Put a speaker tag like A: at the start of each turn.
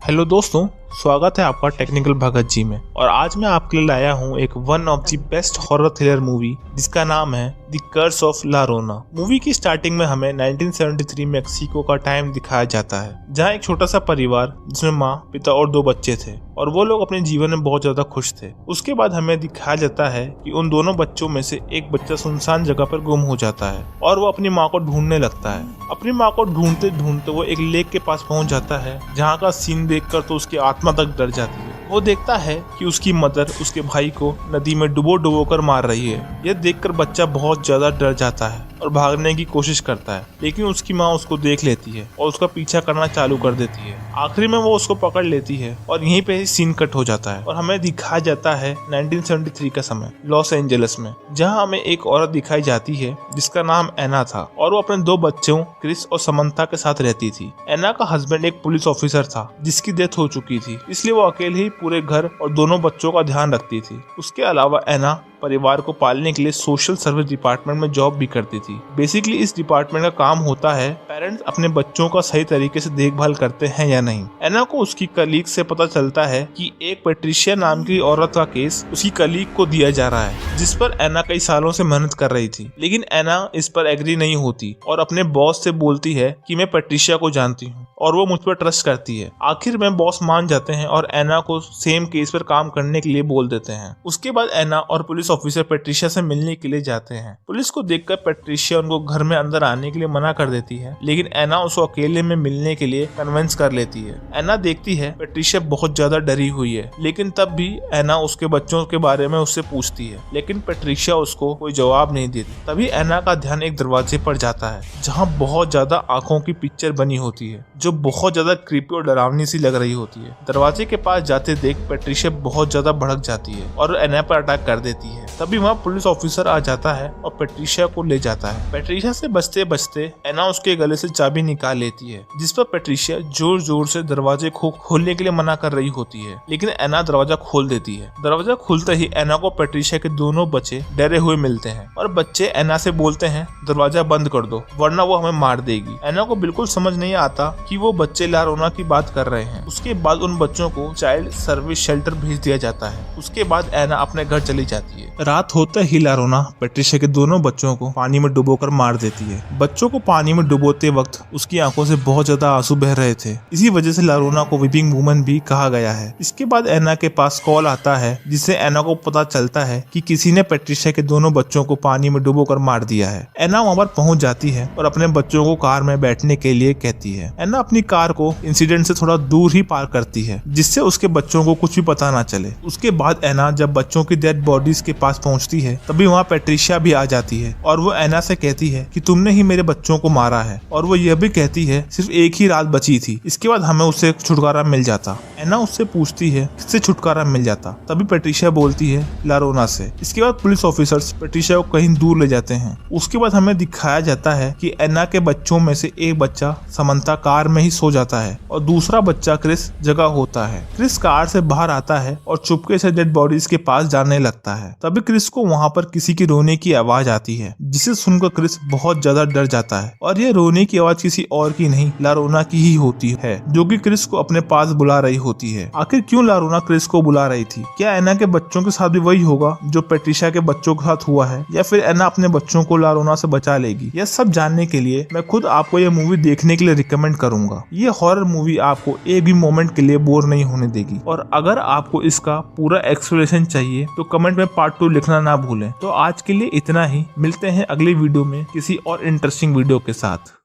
A: Hello दोस्तों, स्वागत है आपका टेक्निकल भगत जी में। और आज मैं आपके लिए लाया हूँ एक one of the best horror thriller movie जिसका नाम है द कर्स ऑफ ला रोना। मूवी की स्टार्टिंग में हमें 1973 मेक्सिको का टाइम दिखाया जाता है, जहाँ एक छोटा सा परिवार जिसमें माँ, पिता और 2 बच्चे थे और वो लोग अपने जीवन में बहुत ज्यादा खुश थे। उसके बाद हमें दिखाया जाता है कि उन दोनों बच्चों में से एक बच्चा सुनसान जगह पर गुम हो जाता है और वो अपनी माँ को ढूंढने लगता है। अपनी माँ को ढूंढते ढूंढते वो एक लेक के पास पहुंच जाता है, जहाँ का सीन देखकर तो उसकी आत्मा तक डर जाती है। वो देखता है कि उसकी मदर उसके भाई को नदी में डुबो कर मार रही है। यह देखकर बच्चा बहुत ज्यादा डर जाता है और भागने की कोशिश करता है, लेकिन उसकी माँ उसको देख लेती है और उसका पीछा करना चालू कर देती है। आखिरी में वो उसको पकड़ लेती है और यहीं पे सीन कट हो जाता है और हमें दिखाया जाता है 1973 का समय लॉस एंजलिस में, जहाँ हमें एक औरत दिखाई जाती है जिसका नाम एना था और वो अपने 2 बच्चों क्रिस और समंथा के साथ रहती थी। एना का हस्बैंड एक पुलिस ऑफिसर था जिसकी डेथ हो चुकी थी, इसलिए वो अकेले ही पूरे घर और दोनों बच्चों का ध्यान रखती थी। उसके अलावा एना परिवार को पालने के लिए सोशल सर्विस डिपार्टमेंट में जॉब भी करती थी। बेसिकली इस डिपार्टमेंट का काम होता है पेरेंट्स अपने बच्चों का सही तरीके से देखभाल करते हैं या नहीं। एना को उसकी कलीग से पता चलता है कि एक पैट्रिशिया नाम की औरत का केस उसकी कलीग को दिया जा रहा है, जिस पर एना कई सालों से मेहनत कर रही थी। लेकिन एना इस पर एग्री नहीं होती और अपने बॉस से बोलती है कि मैं पैट्रिशिया को जानती हूँ और वो मुझ पर ट्रस्ट करती है। आखिर में बॉस मान जाते हैं और एना को सेम केस पर काम करने के लिए बोल देते हैं। उसके बाद एना और पुलिस ऑफिसर पैट्रिशिया से मिलने के लिए जाते हैं। पुलिस को देखकर पैट्रिशिया उनको घर में अंदर आने के लिए मना कर देती है, लेकिन एना उसको अकेले में मिलने के लिए कन्विंस कर लेती है। एना देखती है पैट्रिशिया बहुत ज्यादा डरी हुई है, लेकिन तब भी एना उसके बच्चों के बारे में उससे पूछती है, लेकिन पैट्रिशिया उसको कोई जवाब नहीं देती। तभी एना का ध्यान एक दरवाजे पर जाता है, जहाँ बहुत ज्यादा आंखों की पिक्चर बनी होती है जो बहुत ज्यादा क्रीपी और डरावनी सी लग रही होती है। दरवाजे के पास जाते देख पैट्रिशिया बहुत ज्यादा भड़क जाती है और एना पर अटैक कर देती है। तभी वहाँ पुलिस ऑफिसर आ जाता है और पैट्रिशिया को ले जाता है। पैट्रिशिया से बचते बचते एना उसके गले से चाबी निकाल लेती है, जिस पर पैट्रिशिया जोर जोर से दरवाजे को खोलने के लिए मना कर रही होती है, लेकिन एना दरवाजा खोल देती है। दरवाजा खुलते ही एना को पैट्रिशिया के दोनों बच्चे डरे हुए मिलते हैं और बच्चे एना से बोलते हैं दरवाजा बंद कर दो वरना वो हमें मार देगी। एना को बिल्कुल समझ नहीं आता कि वो बच्चे ला रोना की बात कर रहे हैं। उसके बाद उन बच्चों को चाइल्ड सर्विस शेल्टर भेज दिया जाता है। उसके बाद एना अपने घर चली जाती है। रात होते ही ला रोना पैट्रिशिया के दोनों बच्चों को पानी में डुबोकर मार देती है। बच्चों को पानी में डुबोते वक्त उसकी आंखों से बहुत ज्यादा आंसू बह रहे थे, इसी वजह से ला रोना को वीपिंग वुमन भी कहा गया है। इसके बाद एना के पास कॉल आता है, जिससे एना को पता चलता है कि किसी ने पैट्रिशिया के दोनों बच्चों को पानी में डुबोकर मार दिया है। एना वहां पर पहुंच जाती है और अपने बच्चों को कार में बैठने के लिए कहती है। एना अपनी कार को इंसिडेंट से थोड़ा दूर ही पार्क करती है, जिससे उसके बच्चों को कुछ भी पता ना चले। उसके बाद एना जब बच्चों की डेड बॉडीज के पास पहुंचती है, तभी वहाँ पैट्रिशिया भी आ जाती है और वो एना से कहती है कि तुमने ही मेरे बच्चों को मारा है, और वो यह भी कहती है सिर्फ एक ही रात बची थी, इसके बाद हमें उससे छुटकारा मिल जाता। एना उससे पूछती है किससे छुटकारा मिल जाता, तभी पैट्रिशिया बोलती है ला रोना से। इसके बाद पुलिस ऑफिसर्स पैट्रिशिया को कहीं दूर ले जाते हैं। उसके बाद हमें दिखाया जाता है कि एना के बच्चों में से एक बच्चा समंथा कार में ही सो जाता है और दूसरा बच्चा क्रिस जगा होता है। क्रिस कार से बाहर आता है और चुपके से डेड बॉडीज के पास जाने लगता है। तभी क्रिस को वहाँ पर किसी की रोने की आवाज आती है, जिसे सुनकर क्रिस बहुत ज्यादा डर जाता है और यह रोने की आवाज किसी और की नहीं ला रोना की ही होती है, जो कि क्रिस को अपने पास बुला रही होती है। आखिर क्यों ला रोना क्रिस को बुला रही थी? क्या एना के बच्चों के साथ भी वही होगा जो पैट्रिशिया के बच्चों के साथ हुआ है, या फिर एना अपने बच्चों को ला रोना से बचा लेगी? यह सब जानने के लिए मैं खुद आपको यह मूवी देखने के लिए रिकमेंड करूंगा। ये हॉरर मूवी आपको एक भी मोमेंट के लिए बोर नहीं होने देगी। और अगर आपको इसका पूरा एक्सप्लेनेशन चाहिए तो कमेंट में पार्ट 2 लिखना ना भूलें। तो आज के लिए इतना ही, मिलते हैं अगली वीडियो में किसी और इंटरेस्टिंग वीडियो के साथ।